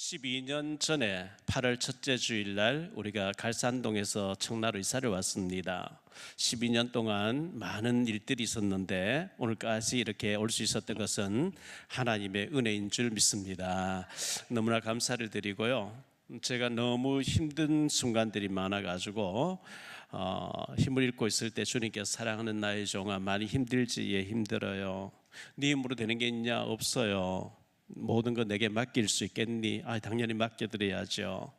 12년 전에 8월 첫째 주일날 우리가 갈산동에서 청라로 이사를 왔습니다. 12년 동안 많은 일들이 있었는데 오늘까지 이렇게 올 수 있었던 것은 하나님의 은혜인 줄 믿습니다. 너무나 감사를 드리고요. 제가 너무 힘든 순간들이 많아가지고 힘을 잃고 있을 때 주님께서 사랑하는 나의 종아 많이 힘들지? 예, 힘들어요. 네 힘으로 되는 게 있냐? 없어요. 모든 거 내게 맡길 수 있겠니? 당연히 맡겨드려야죠.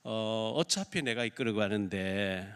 어차피 내가 이끌어 가는데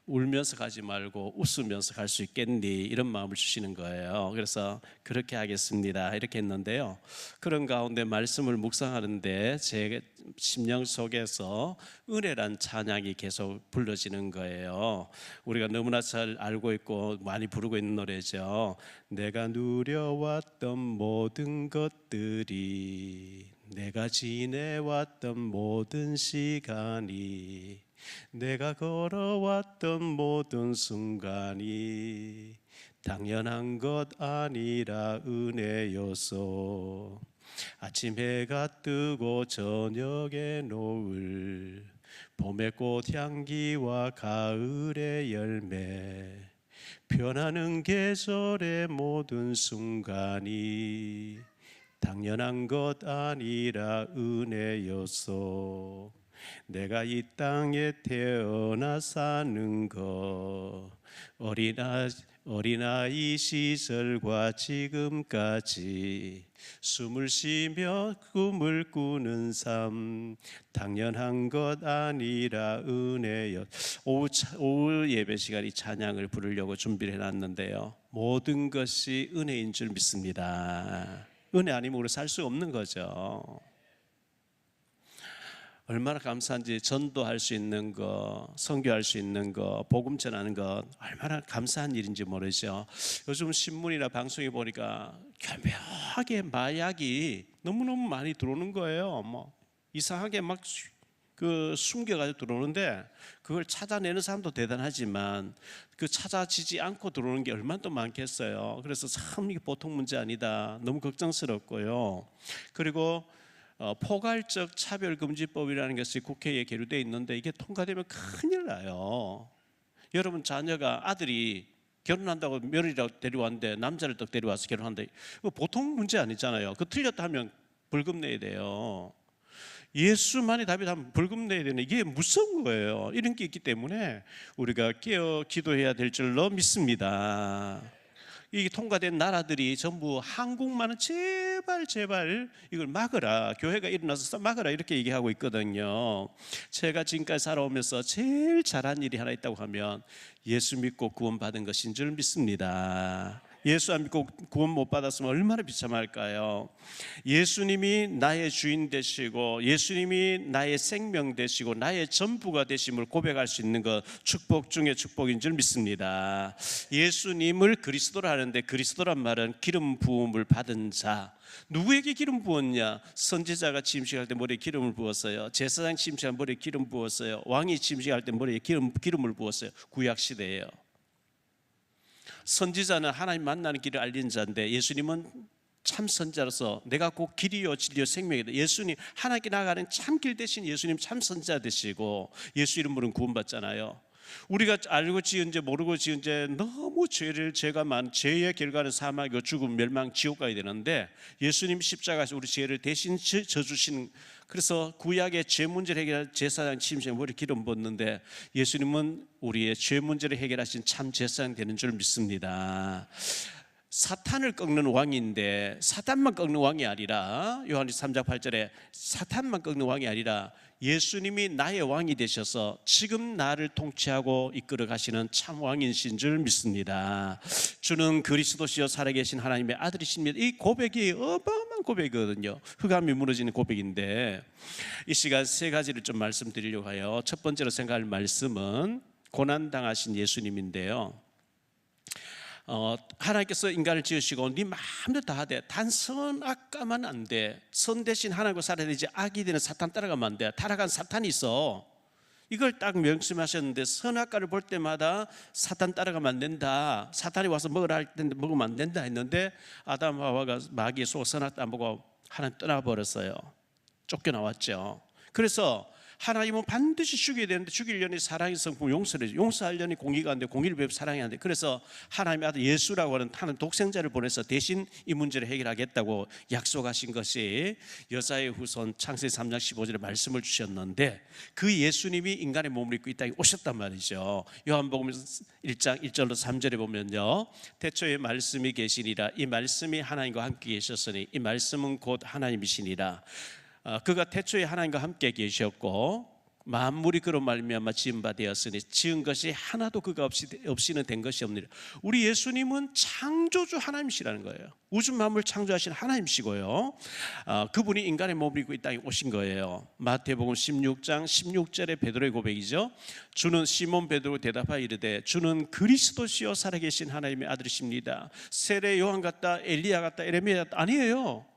울면서 가지 말고 웃으면서 갈 수 있겠니? 이런 마음을 주시는 거예요. 그래서 그렇게 하겠습니다 이렇게 했는데요, 그런 가운데 말씀을 묵상하는데 제 심령 속에서 은혜란 찬양이 계속 불러지는 거예요. 우리가 너무나 잘 알고 있고 많이 부르고 있는 노래죠. 내가 누려왔던 모든 것들이, 내가 지내왔던 모든 시간이, 내가 걸어왔던 모든 순간이 당연한 것 아니라 은혜였소. 아침 해가 뜨고 저녁에 노을, 봄의 꽃향기와 가을의 열매, 변하는 계절의 모든 순간이 당연한 것 아니라 은혜였소. 내가 이 땅에 태어나 사는 것, 어린아이 시절과 지금까지 숨을 쉬며 꿈을 꾸는 삶 당연한 것 아니라 은혜여. 오후 예배 시간 이 찬양을 부르려고 준비를 해놨는데요, 모든 것이 은혜인 줄 믿습니다. 은혜 아니면 우리 살 수 없는 거죠. 얼마나 감사한지. 전도할 수 있는 거, 선교할 수 있는 거, 복음 전하는 것 얼마나 감사한 일인지 모르죠. 요즘 신문이나 방송에 보니까 교묘하게 마약이 너무너무 많이 들어오는 거예요. 이상하게 막 숨겨가지고 들어오는데 그걸 찾아내는 사람도 대단하지만 그 찾아지지 않고 들어오는 게 얼마나 또 많겠어요. 그래서 참 이게 보통 문제 아니다, 너무 걱정스럽고요. 그리고 포괄적 차별금지법이라는 것이 국회에 계류되어 있는데 이게 통과되면 큰일 나요. 여러분 자녀가, 아들이 결혼한다고 며느리라고 데려왔는데 남자를 딱 데려와서 결혼한다, 이거 보통 문제 아니잖아요. 그 틀렸다 하면 벌금 내야 돼요. 예수만이 답이라면 벌금 내야 되는, 이게 무서운 거예요. 이런 게 있기 때문에 우리가 깨어 기도해야 될 줄로 믿습니다. 이게 통과된 나라들이 전부 한국만은 제발 이걸 막으라, 교회가 일어나서 막으라 이렇게 얘기하고 있거든요. 제가 지금까지 살아오면서 제일 잘한 일이 하나 있다고 하면 예수 믿고 구원받은 것인 줄 믿습니다. 예수 안 믿고 구원 못 받았으면 얼마나 비참할까요? 예수님이 나의 주인 되시고 예수님이 나의 생명 되시고 나의 전부가 되심을 고백할 수 있는 것, 축복 중에 축복인 줄 믿습니다. 예수님을 그리스도라 하는데 그리스도란 말은 기름 부음을 받은 자. 누구에게 기름 부었냐? 선지자가 침식할 때 머리에 기름을 부었어요. 제사장 침식할 때 머리에 기름 부었어요. 왕이 침식할 때 머리에 기름을 부었어요. 구약 시대예요. 선지자는 하나님 만나는 길을 알린 자인데 예수님은 참 선지자로서 내가 곧 길이요 진리요 생명이다, 예수님 하나님께 나아가는 참 길 대신 예수님 참 선지자 되시고 예수 이름으로는 구원받잖아요. 우리가 알고 지은 죄 모르고 지은 죄 너무 죄가 많은 죄의 결과는 사망이고 죽음, 멸망, 지옥 가야 되는데 예수님 십자가에서 우리 죄를 대신 져주시는, 그래서 구약의 죄 문제를 해결할 제사장 침식에 머리 기름 붓는데 예수님은 우리의 죄 문제를 해결하신 참 제사장 되는 줄 믿습니다. 사탄을 꺾는 왕인데 사탄만 꺾는 왕이 아니라, 요한일서 3장 8절에 사탄만 꺾는 왕이 아니라 예수님이 나의 왕이 되셔서 지금 나를 통치하고 이끌어 가시는 참 왕이신 줄 믿습니다. 주는 그리스도시요 살아계신 하나님의 아들이십니다. 이 고백이 어마어마한 고백이거든요. 흑암이 무너지는 고백인데 이 시간 세 가지를 좀 말씀드리려고 해요. 첫 번째로 생각할 말씀은 고난당하신 예수님인데요, 하나님께서 인간을 지으시고 네 마음대로 다 하되 단 선악과만 안 돼. 선 대신 하나님과 살아야 되지 악이 되는 사탄 따라가면 안 돼. 타락한 사탄이 있어. 이걸 딱 명심하셨는데 선악과를 볼 때마다 사탄 따라가면 안 된다, 사탄이 와서 먹으라 할 텐데 먹으면 안 된다 했는데 아담 하와가 마귀의 속 선악과 안 보고 하나님 떠나버렸어요. 쫓겨나왔죠. 그래서 하나님은 반드시 죽여야 되는데 죽이려니 사랑의 성품 용서를 용서하려니 공의가 안 돼, 공의를 배워 사랑이 안 돼. 그래서 하나님의 아들 예수라고 하는 하나님 독생자를 보내서 대신 이 문제를 해결하겠다고 약속하신 것이 여자의 후손 창세기 3장 15절에 말씀을 주셨는데, 그 예수님이 인간의 몸을 입고 이 땅에 오셨단 말이죠. 요한복음 1장 1절로 3절에 보면요, 태초에 말씀이 계시니라. 이 말씀이 하나님과 함께 계셨으니 이 말씀은 곧 하나님이시니라. 그가 태초에 하나님과 함께 계셨고 만물이 그로 말미암아 지은 바 되었으니 지은 것이 하나도 그가 없이는 된 것이 없느니라. 우리 예수님은 창조주 하나님이시라는 거예요. 우주 만물 창조하신 하나님이시고요, 그분이 인간의 몸을 입고 이 땅에 오신 거예요. 마태복음 16장 16절에 베드로의 고백이죠. 주는 시몬 베드로 대답하여 이르되 주는 그리스도시요 살아계신 하나님의 아들이십니다. 세례 요한 같다, 엘리야 같다, 에레미야 같다 아니에요.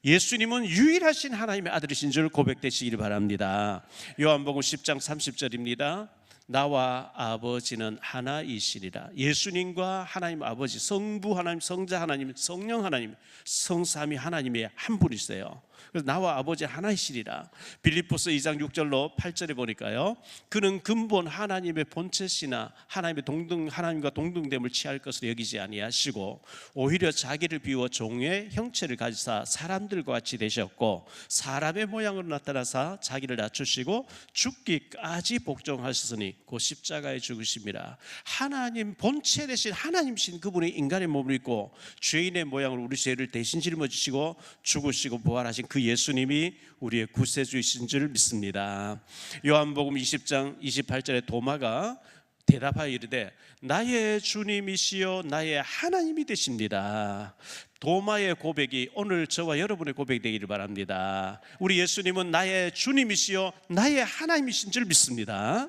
예수님은 유일하신 하나님의 아들이신 줄 고백되시기를 바랍니다. 요한복음 10장 30절입니다. 나와 아버지는 하나이시리라. 예수님과 하나님 아버지, 성부 하나님, 성자 하나님, 성령 하나님, 성삼위 하나님의 한 분이세요. 그래서 나와 아버지 하나이시리라. 빌립보서 2장 6절로 8절에 보니까요, 그는 근본 하나님의 본체시나 하나님과 동등됨을 취할 것을 여기지 아니하시고 오히려 자기를 비워 종의 형체를 가지사 사람들과 같이 되셨고 사람의 모양으로 나타나사 자기를 낮추시고 죽기까지 복종하셨으니 곧 십자가에 죽으심이라. 하나님 본체 되신 하나님이신 그분이 인간의 몸을 입고 죄인의 모양으로 우리 죄를 대신 짊어지시고 죽으시고 부활하신 그 예수님이 우리의 구세주이신 줄 믿습니다. 요한복음 20장 28절에 도마가 대답하여 이르되 나의 주님이시여 나의 하나님이 되십니다. 도마의 고백이 오늘 저와 여러분의 고백이 되기를 바랍니다. 우리 예수님은 나의 주님이시여 나의 하나님이신 줄 믿습니다.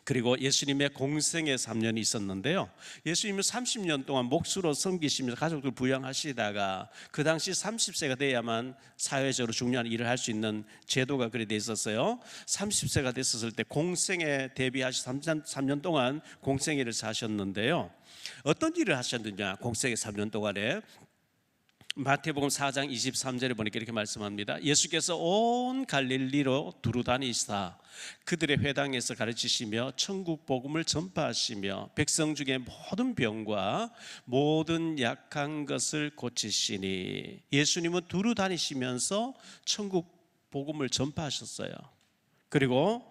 그리고 예수님의 공생의 3년이 있었는데요, 예수님은 30년 동안 목수로 섬기시면서 가족들 부양하시다가 그 당시 30세가 돼야만 사회적으로 중요한 일을 할 수 있는 제도가 그래 돼 있었어요. 30세가 됐었을 때 공생에 대비하시 3년 동안 공생애를 사셨는데요, 어떤 일을 하셨느냐. 공생애 3년 동안에 마태복음 4장 23절에 보니까 이렇게 말씀합니다. 예수께서 온 갈릴리로 두루 다니시다 그들의 회당에서 가르치시며 천국 복음을 전파하시며 백성 중에 모든 병과 모든 약한 것을 고치시니. 예수님은 두루 다니시면서 천국 복음을 전파하셨어요. 그리고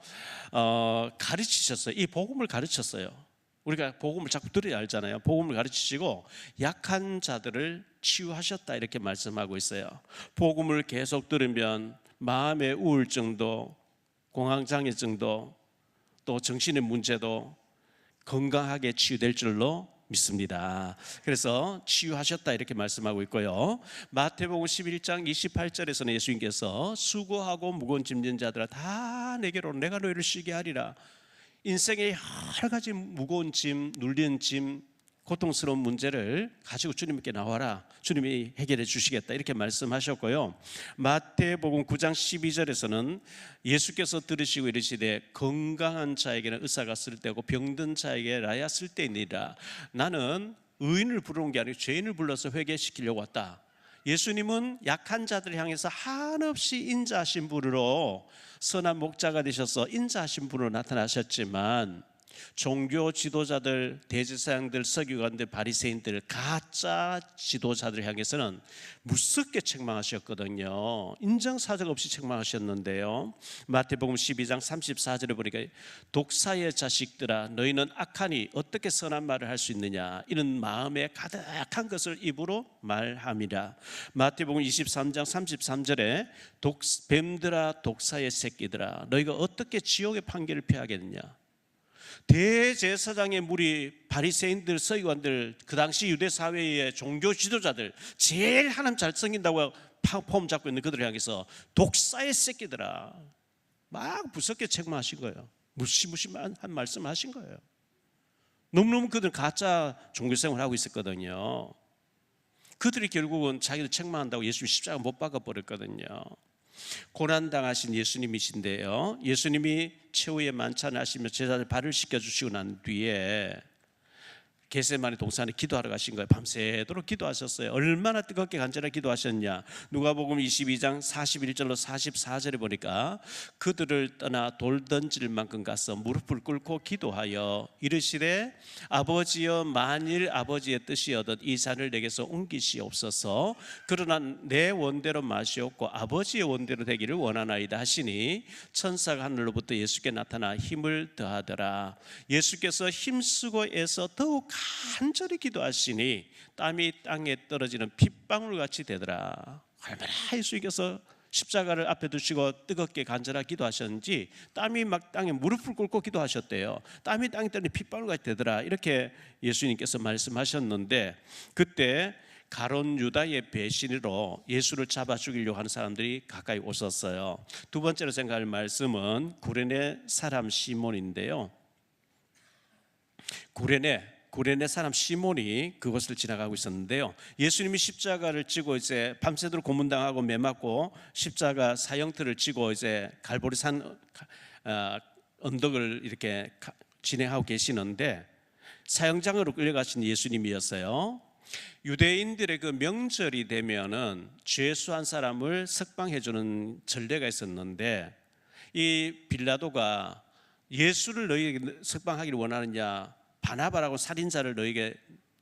가르치셨어요. 이 복음을 가르쳤어요. 우리가 복음을 자꾸 들어야 알잖아요. 복음을 가르치시고 약한 자들을 치유하셨다 이렇게 말씀하고 있어요. 복음을 계속 들으면 마음의 우울증도 공황장애증도 또 정신의 문제도 건강하게 치유될 줄로 믿습니다. 그래서 치유하셨다 이렇게 말씀하고 있고요. 마태복음 11장 28절에서는 예수님께서 수고하고 무거운 짐진 자들아 다 내게로 내가 너희를 쉬게 하리라. 인생의 여러 가지 무거운 짐, 눌리는 짐, 고통스러운 문제를 가지고 주님께 나와라. 주님이 해결해 주시겠다 이렇게 말씀하셨고요. 마태복음 9장 12절에서는 예수께서 들으시고 이르시되 건강한 자에게는 의사가 쓸데고 병든 자에게 라야 쓸데있느니라. 나는 의인을 부르는 게 아니고 죄인을 불러서 회개시키려고 왔다. 예수님은 약한 자들을 향해서 한없이 인자하신 분으로 선한 목자가 되셔서 인자하신 분으로 나타나셨지만 종교 지도자들, 대제사장들, 서기관들, 바리새인들, 가짜 지도자들 향해서는 무섭게 책망하셨거든요. 인정사정 없이 책망하셨는데요. 마태복음 12장 34절에 보니까 독사의 자식들아 너희는 악하니 어떻게 선한 말을 할 수 있느냐 이는 마음에 가득한 것을 입으로 말함이라. 마태복음 23장 33절에 뱀들아 독사의 새끼들아 너희가 어떻게 지옥의 판결을 피하겠느냐. 대제사장의 무리, 바리새인들, 서기관들, 그 당시 유대 사회의 종교 지도자들, 제일 하나님 잘 섬긴다고 폼 잡고 있는 그들을 향해서 독사의 새끼들아 막 무섭게 책망하신 거예요. 무시무시한 말씀하신 거예요. 너무너무 그들은 가짜 종교생활을 하고 있었거든요. 그들이 결국은 자기들 책망한다고 예수님 십자가 못 박아버렸거든요. 고난당하신 예수님이신데요, 예수님이 최후의 만찬을 하시며 제자들 발을 씻겨주시고 난 뒤에 겟세마네 동산에 기도하러 가신 거예요. 밤새도록 기도하셨어요. 얼마나 뜨겁게 간절하게 기도하셨냐. 누가복음 22장 41절로 44절에 보니까 그들을 떠나 돌 던질 만큼 가서 무릎을 꿇고 기도하여 이르시되 아버지여, 만일 아버지의 뜻이여듯 이 산을 내게서 옮기시옵소서. 그러나 내 원대로 마시옵고 아버지의 원대로 되기를 원하나이다 하시니 천사가 하늘로부터 예수께 나타나 힘을 더하더라. 예수께서 힘쓰고 애써 더욱 간절히 기도하시니 땀이 땅에 떨어지는 핏방울같이 되더라. 얼마나 예수께서 십자가를 앞에 두시고 뜨겁게 간절하게 기도하셨는지 땀이 막 땅에 무릎을 꿇고 기도하셨대요. 땀이 땅에 떨어지는 핏방울같이 되더라. 이렇게 예수님께서 말씀하셨는데, 그때 가룟 유다의 배신으로 예수를 잡아 죽이려고 하는 사람들이 가까이 오셨어요. 두 번째로 생각할 말씀은 구레네 사람 시몬인데요. 구레네 사람 시몬이 그것을 지나가고 있었는데요. 예수님이 십자가를 지고 이제 밤새도록 고문당하고 매맞고 십자가 사형틀을 지고 이제 갈보리산 언덕을 이렇게 진행하고 계시는데 사형장으로 끌려가신 예수님이었어요. 유대인들의 그 명절이 되면은 죄수한 사람을 석방해주는 전례가 있었는데, 이 빌라도가 예수를 너희에게 석방하기를 원하느냐, 바나바라고 살인자를 너희에게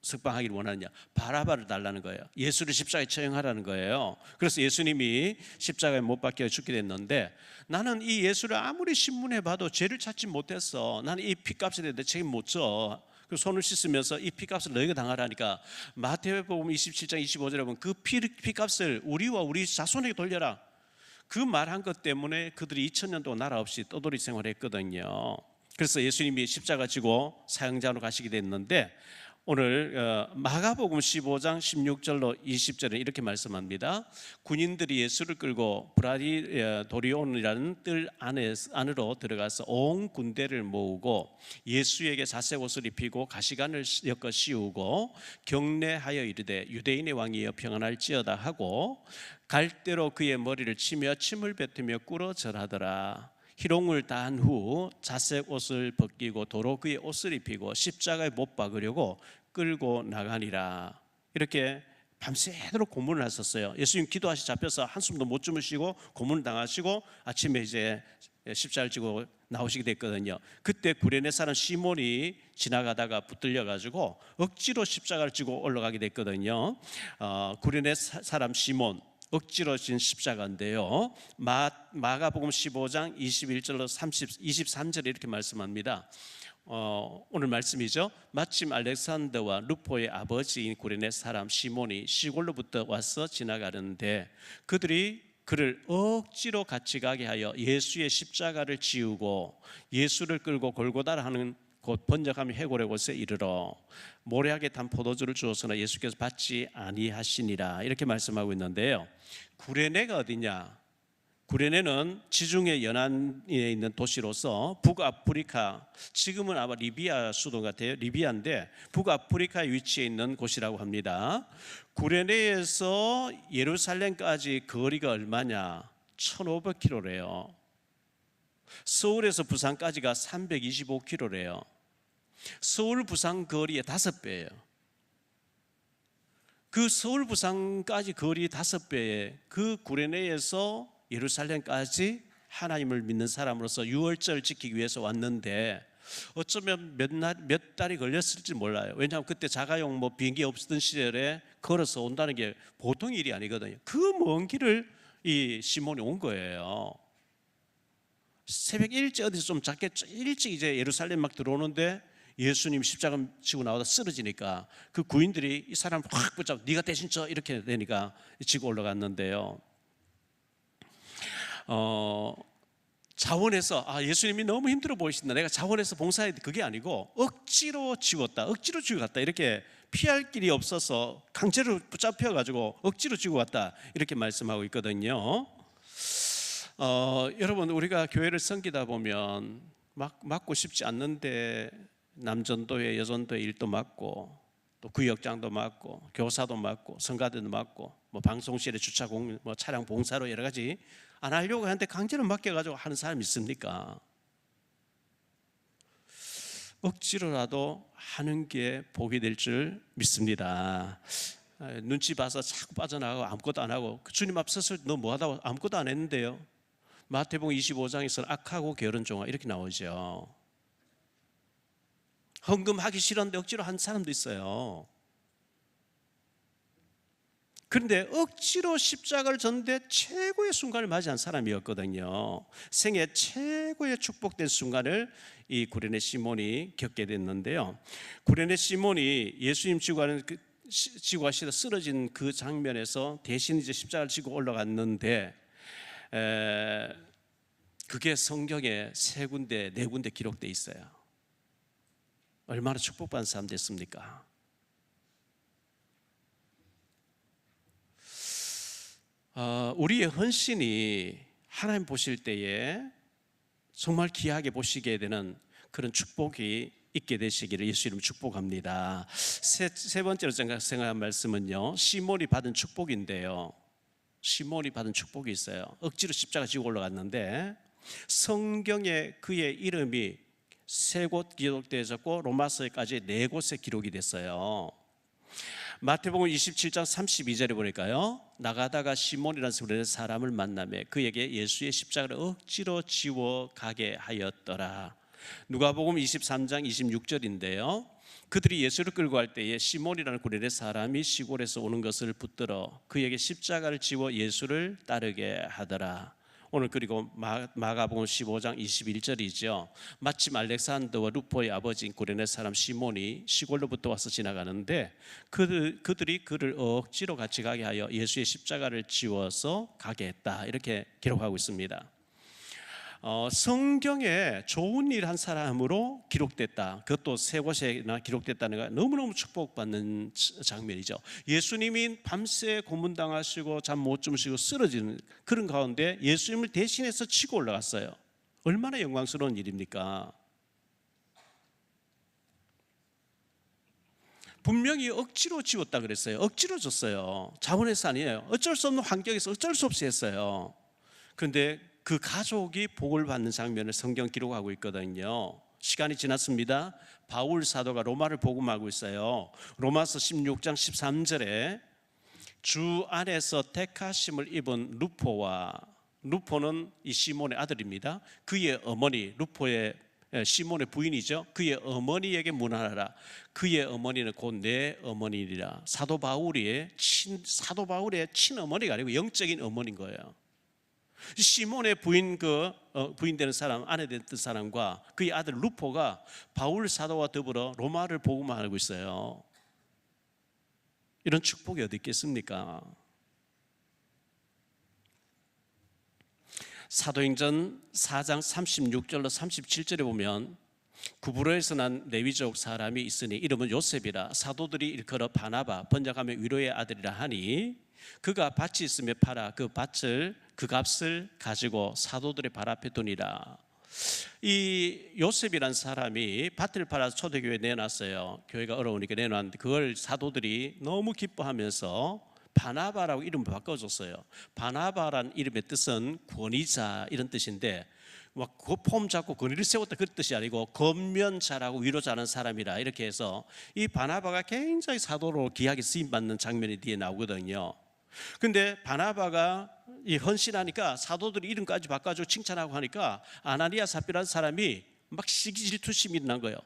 석방하기를 원하느냐, 바라바를 달라는 거예요. 예수를 십자가에 처형하라는 거예요. 그래서 예수님이 십자가에 못 박혀 죽게 됐는데, 나는 이 예수를 아무리 신문해봐도 죄를 찾지 못했어. 나는 이 피값에 대해 책임 못 져. 손을 씻으면서 이 피값을 너희가 당하라니까, 마태복음 27장 25절에 보면 그 피값을 우리와 우리 자손에게 돌려라. 그 말한 것 때문에 그들이 2000년 동안 나라 없이 떠돌이 생활했거든요. 그래서 예수님이 십자가 지고 사형장으로 가시게 됐는데, 오늘 마가복음 15장 16절로 20절에 이렇게 말씀합니다. 군인들이 예수를 끌고 브라디도리온이라는 뜰 안으로 들어가서 온 군대를 모으고 예수에게 자색 옷을 입히고 가시관을 엮어 씌우고 경례하여 이르되 유대인의 왕이여 평안할지어다 하고 갈대로 그의 머리를 치며 침을 뱉으며 꿇어 절하더라. 희롱을 다한 후 자색 옷을 벗기고 도로 그의 옷을 입히고 십자가에 못 박으려고 끌고 나가니라. 이렇게 밤새도록 고문을 하셨어요. 예수님 기도하시 잡혀서 한숨도 못 주무시고 고문을 당하시고 아침에 이제 십자가를 지고 나오시게 됐거든요. 그때 구레네 사람 시몬이 지나가다가 붙들려 가지고 억지로 십자가를 지고 올라가게 됐거든요. 구레네 사람 시몬, 억지로 진 십자가인데요. 마가복음 15장 21절로 23절에 이렇게 말씀합니다. 오늘 말씀이죠. 마침 알렉산더와 루포의 아버지인 구레네 사람 시몬이 시골로부터 와서 지나가는데 그들이 그를 억지로 같이 가게 하여 예수의 십자가를 지우고 예수를 끌고 골고다라 하는 곧 번역하면 해골의 곳에 이르러 모래하게 탄 포도주를 주었으나 예수께서 받지 아니하시니라. 이렇게 말씀하고 있는데요. 구레네가 어디냐? 구레네는 지중해 연안에 있는 도시로서 북아프리카, 지금은 아마 리비아 수도 같아요. 리비아인데 북아프리카에 위치해 있는 곳이라고 합니다. 구레네에서 예루살렘까지 거리가 얼마냐? 1500km래요. 서울에서 부산까지가 325km래요. 서울 부산 거리의 5배예요. 그 서울 부산까지 거리 5배에 그 구레네에서 예루살렘까지 하나님을 믿는 사람으로서 유월절 지키기 위해서 왔는데 어쩌면 몇 달이 걸렸을지 몰라요. 왜냐하면 그때 자가용 비행기 없었던 시절에 걸어서 온다는 게 보통 일이 아니거든요. 그 먼 길을 이 시몬이 온 거예요. 새벽 일찍 어디서 좀 작게 일찍 이제 예루살렘 막 들어오는데 예수님 십자가 지고 나오다 쓰러지니까 그 구인들이 이 사람 확 붙잡고 네가 대신 져 이렇게 되니까 지고 올라갔는데요. 자원해서 예수님이 너무 힘들어 보이신다. 내가 자원해서 봉사해야 돼. 그게 아니고 억지로 지웠다. 억지로 지고 갔다. 이렇게 피할 길이 없어서 강제로 붙잡혀 가지고 억지로 지고 갔다. 이렇게 말씀하고 있거든요. 여러분 우리가 교회를 섬기다 보면 맡고 싶지 않는데 남전도회 여전도회 일도 맡고 또 구역장도 맡고 교사도 맡고 성가대도 맡고 방송실에 주차 차량 봉사로 여러 가지 안 하려고 하는데 강제로 맡겨가지고 하는 사람이 있습니까? 억지로라도 하는 게 복이 될 줄 믿습니다. 눈치 봐서 자꾸 빠져나가고 아무것도 안 하고, 주님 앞 섰을 때 너 뭐 하다고 아무것도 안 했는데요. 마태복음 25장에서는 악하고 게으른 종아 이렇게 나오죠. 헌금하기 싫었는데 억지로 한 사람도 있어요. 그런데 억지로 십자가를 졌는데 최고의 순간을 맞이한 사람이었거든요. 생애 최고의 축복된 순간을 이 구레네 시몬이 겪게 됐는데요. 구레네 시몬이 예수님 지고 가시다 쓰러진 그 장면에서 대신 이제 십자가를 지고 올라갔는데, 그게 성경에 세 군데, 네 군데 기록되어 있어요. 얼마나 축복받은 사람 됐습니까? 우리의 헌신이 하나님 보실 때에 정말 귀하게 보시게 되는 그런 축복이 있게 되시기를 예수 이름으로 축복합니다. 세 번째로 생각한 말씀은요, 시몬이 받은 축복인데요. 시몬이 받은 축복이 있어요. 억지로 십자가 지고 올라갔는데 성경에 그의 이름이 세 곳 기록되어 있었고 로마서에까지 네 곳에 기록이 됐어요. 마태복음 27장 32절에 보니까요, 나가다가 시몬이라는 사람을 만나매 그에게 예수의 십자가를 억지로 지워 가게 하였더라. 누가복음 23장 26절인데요, 그들이 예수를 끌고 갈 때에 시몬이라는 구레네 사람이 시골에서 오는 것을 붙들어 그에게 십자가를 지워 예수를 따르게 하더라. 오늘 그리고 마가복음 15장 21절이죠. 마침 알렉산더와 루포의 아버지인 구레네 사람 시몬이 시골로부터 와서 지나가는데 그들이 그를 억지로 같이 가게 하여 예수의 십자가를 지워서 가게 했다, 이렇게 기록하고 있습니다. 성경에 좋은 일 한 사람으로 기록됐다, 그것도 세 곳에나 기록됐다는 거 너무너무 축복받는 장면이죠. 예수님이 밤새 고문당하시고 잠 못 주무시고 쓰러지는 그런 가운데 예수님을 대신해서 치고 올라갔어요. 얼마나 영광스러운 일입니까? 분명히 억지로 지웠다 그랬어요. 억지로 줬어요. 자원해서 아니에요. 어쩔 수 없는 환경에서 어쩔 수 없이 했어요. 그런데 그 가족이 복을 받는 장면을 성경 기록하고 있거든요. 시간이 지났습니다. 바울 사도가 로마를 복음하고 있어요. 로마서 16장 13절에 주 안에서 택하심을 입은 루포는 이 시몬의 아들입니다. 그의 어머니, 루포의 시몬의 부인이죠. 그의 어머니에게 문안하라. 그의 어머니는 곧 내 어머니니라. 사도 바울의 친어머니가 아니고 영적인 어머니인 거예요. 시몬의 부인 부인 되는 사람, 아내 됐던 사람과 그의 아들 루포가 바울 사도와 더불어 로마를 복음하고 있어요. 이런 축복이 어디 있겠습니까? 사도행전 4장 36절로 37절에 보면 구브로에서 난 레위족 사람이 있으니 이름은 요셉이라 사도들이 일컬어 바나바, 번역하면 위로의 아들이라 하니 그가 밭이 있으며 팔아 그 값을 가지고 사도들의 발 앞에 두니라. 이 요셉이란 사람이 밭을 팔아서 초대교회에 내놨어요. 교회가 어려우니까 내놨는데 그걸 사도들이 너무 기뻐하면서 바나바라고 이름을 바꿔줬어요. 바나바란 이름의 뜻은 권위자 이런 뜻인데 막 그 폼 잡고 권위를 세웠다 그런 뜻이 아니고 겉면 잘하고 위로 잘하는 사람이라 이렇게 해서 이 바나바가 굉장히 사도로 귀하게 쓰임받는 장면이 뒤에 나오거든요. 근데 바나바가 이 헌신하니까 사도들이 이름까지 바꿔주고 칭찬하고 하니까 아나니아 삽비라는 사람이 막 시기질투심이 일어난 거예요.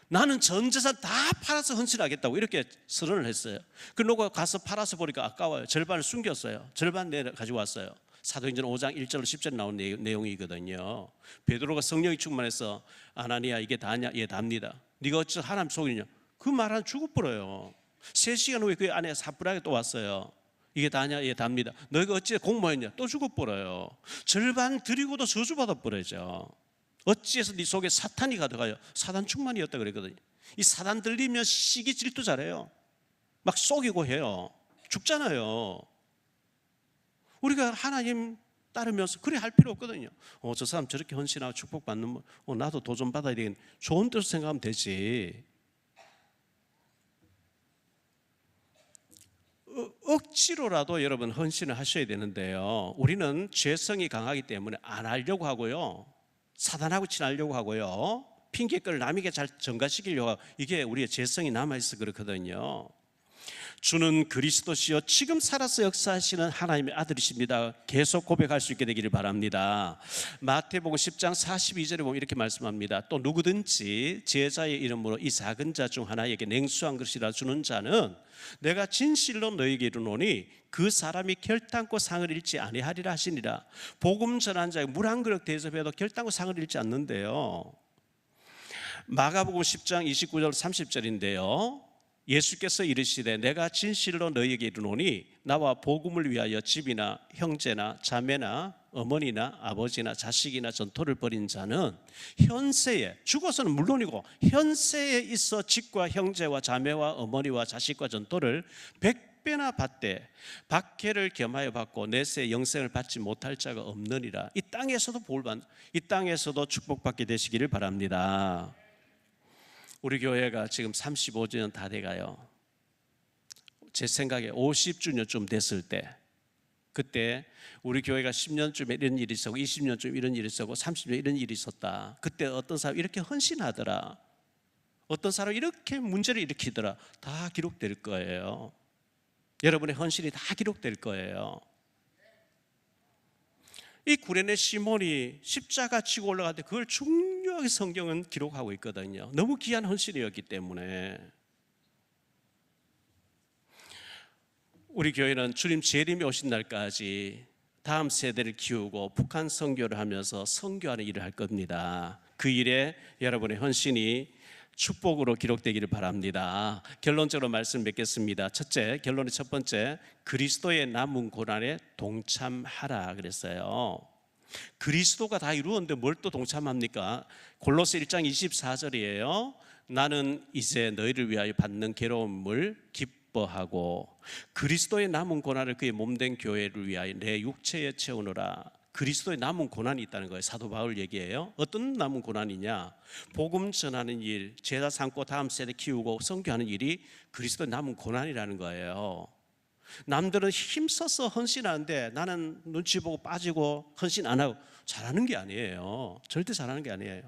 나는 전 재산 다 팔아서 헌신하겠다고 이렇게 선언을 했어요. 그러고 가서 팔아서 보니까 아까워요. 절반을 숨겼어요. 절반 가지고 왔어요. 사도행전 5장 1절로 10절에 나온 내용이거든요. 베드로가 성령이 충만해서 아나니아 이게 다냐? 예, 답니다. 네가 어찌 하나님 속이냐? 그 말은 죽어버려요. 3시간 후에 그 안에 사부라게 또 왔어요. 이게 다냐? 예, 답니다. 너희가 어찌 공모했냐? 또 죽어버려요. 절반 드리고도 저주받아 버려죠. 어찌해서 네 속에 사탄이 가득하여 사단 충만이었다 그랬거든요. 이 사단 들리면 시기 질투 잘해요. 막 속이고 해요. 죽잖아요. 우리가 하나님 따르면서 그래 할 필요 없거든요. 저 사람 저렇게 헌신하고 축복받는 나도 도전 받아야 되겠네. 좋은 뜻으로 생각하면 되지. 억지로라도 여러분 헌신을 하셔야 되는데요, 우리는 죄성이 강하기 때문에 안 하려고 하고요, 사단하고 친하려고 하고요, 핑계거리를 남에게 잘 전가시키려고 하고, 이게 우리의 죄성이 남아있어 그렇거든요. 주는 그리스도시요 지금 살아서 역사하시는 하나님의 아들이십니다. 계속 고백할 수 있게 되기를 바랍니다. 마태복음 10장 42절에 보면 이렇게 말씀합니다. 또 누구든지 제자의 이름으로 이 작은 자 중 하나에게 냉수한 것이라 주는 자는 내가 진실로 너희에게 이르노니 그 사람이 결단코 상을 잃지 아니하리라 하시니라. 복음 전한 자에게 물 한 그릇 대접해도 결단코 상을 잃지 않는데요. 마가복음 10장 29절 30절인데요. 예수께서 이르시되 내가 진실로 너희에게 이르노니 나와 복음을 위하여 집이나 형제나 자매나 어머니나 아버지나 자식이나 전토를 벌인 자는 현세에, 죽어서는 물론이고 현세에 있어 집과 형제와 자매와 어머니와 자식과 전토를 100배나 받되 박해를 겸하여 받고 내세 영생을 받지 못할 자가 없느니라. 이 땅에서도 이 땅에서도 축복받게 되시기를 바랍니다. 우리 교회가 지금 35주년 다 돼가요. 제 생각에 50주년쯤 됐을 때, 그때 우리 교회가 10년쯤에 이런 일이 있었고 20년쯤 이런 일이 있었고 30년 이런 일이 있었다. 그때 어떤 사람이 이렇게 헌신하더라, 어떤 사람이 이렇게 문제를 일으키더라, 다 기록될 거예요. 여러분의 헌신이 다 기록될 거예요. 이 구레네 시몬이 십자가 치고 올라갈 때 그걸 중요하게 성경은 기록하고 있거든요. 너무 귀한 헌신이었기 때문에. 우리 교회는 주님 재림이 오신 날까지 다음 세대를 키우고 북한 선교를 하면서 선교하는 일을 할 겁니다. 그 일에 여러분의 헌신이 축복으로 기록되기를 바랍니다. 결론적으로 말씀 맺겠습니다. 첫째, 결론의 첫 번째, 그리스도의 남은 고난에 동참하라 그랬어요. 그리스도가 다 이루었는데 뭘 또 동참합니까? 골로새 1장 24절이에요. 나는 이제 너희를 위하여 받는 괴로움을 기뻐하고 그리스도의 남은 고난을 그의 몸된 교회를 위하여 내 육체에 채우노라. 그리스도의 남은 고난이 있다는 거예요. 사도 바울 얘기예요. 어떤 남은 고난이냐? 복음 전하는 일, 제자 삼고 다음 세대 키우고 선교하는 일이 그리스도의 남은 고난이라는 거예요. 남들은 힘써서 헌신하는데 나는 눈치 보고 빠지고 헌신 안 하고 잘하는 게 아니에요. 절대 잘하는 게 아니에요.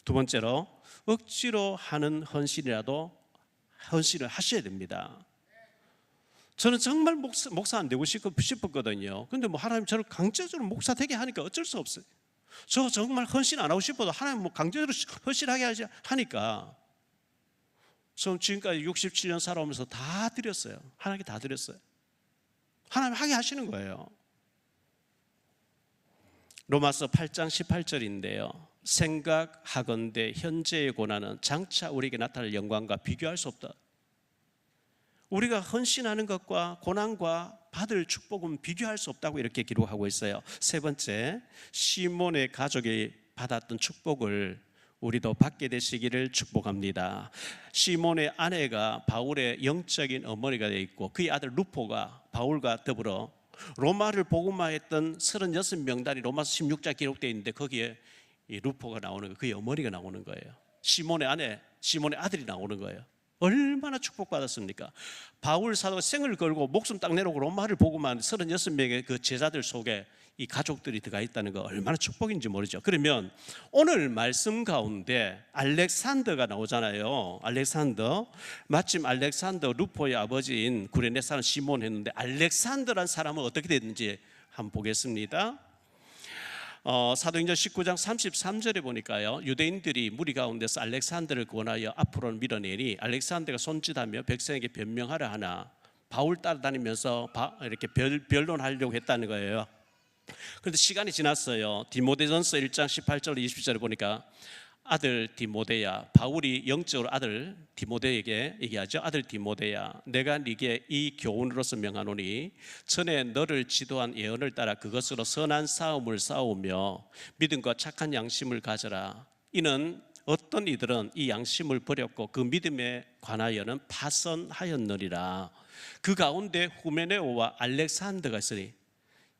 두 번째로, 억지로 하는 헌신이라도 헌신을 하셔야 됩니다. 저는 정말 목사 안 되고 싶었거든요. 근데 뭐 하나님 저를 강제적으로 목사 되게 하니까 어쩔 수 없어요. 저 정말 헌신 안 하고 싶어도 하나님 뭐 강제적으로 헌신하게 하니까 저 지금까지 67년 살아오면서 다 드렸어요. 하나님께 다 드렸어요. 하나님 하게 하시는 거예요. 로마서 8장 18절인데요. 생각하건대 현재의 고난은 장차 우리에게 나타날 영광과 비교할 수 없다. 우리가 헌신하는 것과 고난과 받을 축복은 비교할 수 없다고 이렇게 기록하고 있어요. 세 번째, 시몬의 가족이 받았던 축복을 우리도 받게 되시기를 축복합니다. 시몬의 아내가 바울의 영적인 어머니가 되어 있고 그의 아들 루포가 바울과 더불어 로마를 복음화했던 36명단이 로마서 16장 기록되어 있는데 거기에 이 루포가 나오는 거예요. 그의 어머니가 나오는 거예요. 시몬의 아내, 시몬의 아들이 나오는 거예요. 얼마나 축복받았습니까? 바울 사도가 생을 걸고 목숨 딱 내놓고 로마를 복음한 36명의 그 제자들 속에 이 가족들이 들어가 있다는 거 얼마나 축복인지 모르죠. 그러면 오늘 말씀 가운데 알렉산더가 나오잖아요. 알렉산더, 마침 알렉산더 루포의 아버지인 구레네 사람 시몬 했는데 알렉산더란 사람은 어떻게 됐는지 한번 보겠습니다. 사도행전 19장 33절에 보니까요, 유대인들이 무리 가운데서 알렉산더를 권하여 앞으로 밀어내니 알렉산더가 손짓하며 백성에게 변명하려 하나 바울 따라다니면서 이렇게 변론하려고 했다는 거예요. 그런데 시간이 지났어요. 디모데전서 1장 18절 20절에 보니까 아들 디모데야, 바울이 영적으로 아들 디모데에게 얘기하죠. 아들 디모데야, 내가 네게 이 교훈으로서 명하노니 전에 너를 지도한 예언을 따라 그것으로 선한 싸움을 싸우며 믿음과 착한 양심을 가져라. 이는 어떤 이들은 이 양심을 버렸고 그 믿음에 관하여는 파선하였느니라. 그 가운데 후메네오와 알렉산더가 있으니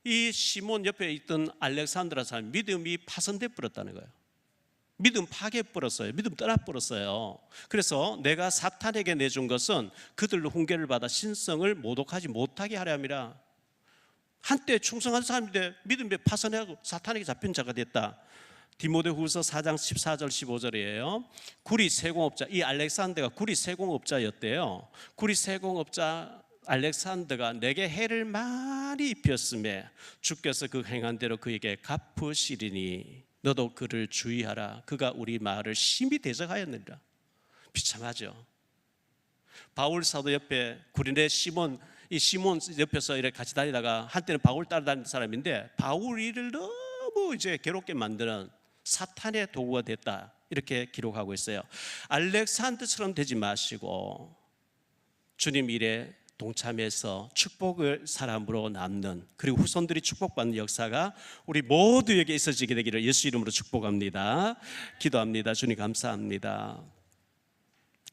이 시몬 옆에 있던 알렉산더라는 사람이 믿음이 파손돼 버렸다는 거예요. 믿음 파괴해버렸어요. 믿음 떠나버렸어요. 그래서 내가 사탄에게 내준 것은 그들로 훈계를 받아 신성을 모독하지 못하게 하려 함이라. 한때 충성한 사람인데 믿음에 파손해가지고 사탄에게 잡힌 자가 됐다. 디모데후서 4장 14절 15절이에요. 구리 세공업자, 이 알렉산더가 구리 세공업자였대요. 구리 세공업자 알렉산더가 내게 해를 많이 입혔음에 주께서 그 행한 대로 그에게 갚으시리니 너도 그를 주의하라. 그가 우리 마을을 심히 대적하였느니라. 비참하죠. 바울 사도 옆에 구린의 시몬, 이 시몬 옆에서 이렇게 같이 다니다가 한때는 바울 따라다니는 사람인데 바울이를 너무 이제 괴롭게 만드는 사탄의 도구가 됐다, 이렇게 기록하고 있어요. 알렉산더처럼 되지 마시고 주님 일에 동참해서 축복을 사람으로 남는, 그리고 후손들이 축복받는 역사가 우리 모두에게 있어지게 되기를 예수 이름으로 축복합니다. 기도합니다. 주님 감사합니다.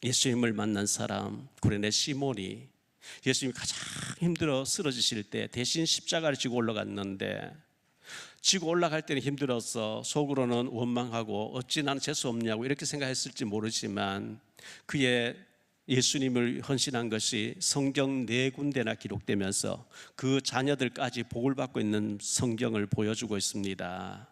예수님을 만난 사람 구레네 시몬이 예수님이 가장 힘들어 쓰러지실 때 대신 십자가를 지고 올라갔는데, 지고 올라갈 때는 힘들어서 속으로는 원망하고 어찌 나는 재수 없냐고 이렇게 생각했을지 모르지만, 그의 예수님을 헌신한 것이 성경 4군데나 기록되면서 그 자녀들까지 복을 받고 있는 성경을 보여주고 있습니다.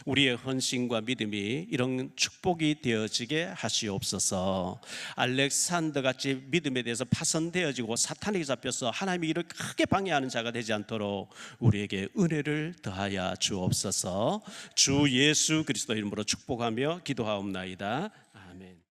우리의 헌신과 믿음이 이런 축복이 되어지게 하시옵소서. 알렉산더 같이 믿음에 대해서 파손되어지고 사탄에게 잡혀서 하나님의 일을 크게 방해하는 자가 되지 않도록 우리에게 은혜를 더하여 주옵소서. 주 예수 그리스도 이름으로 축복하며 기도하옵나이다. 아멘.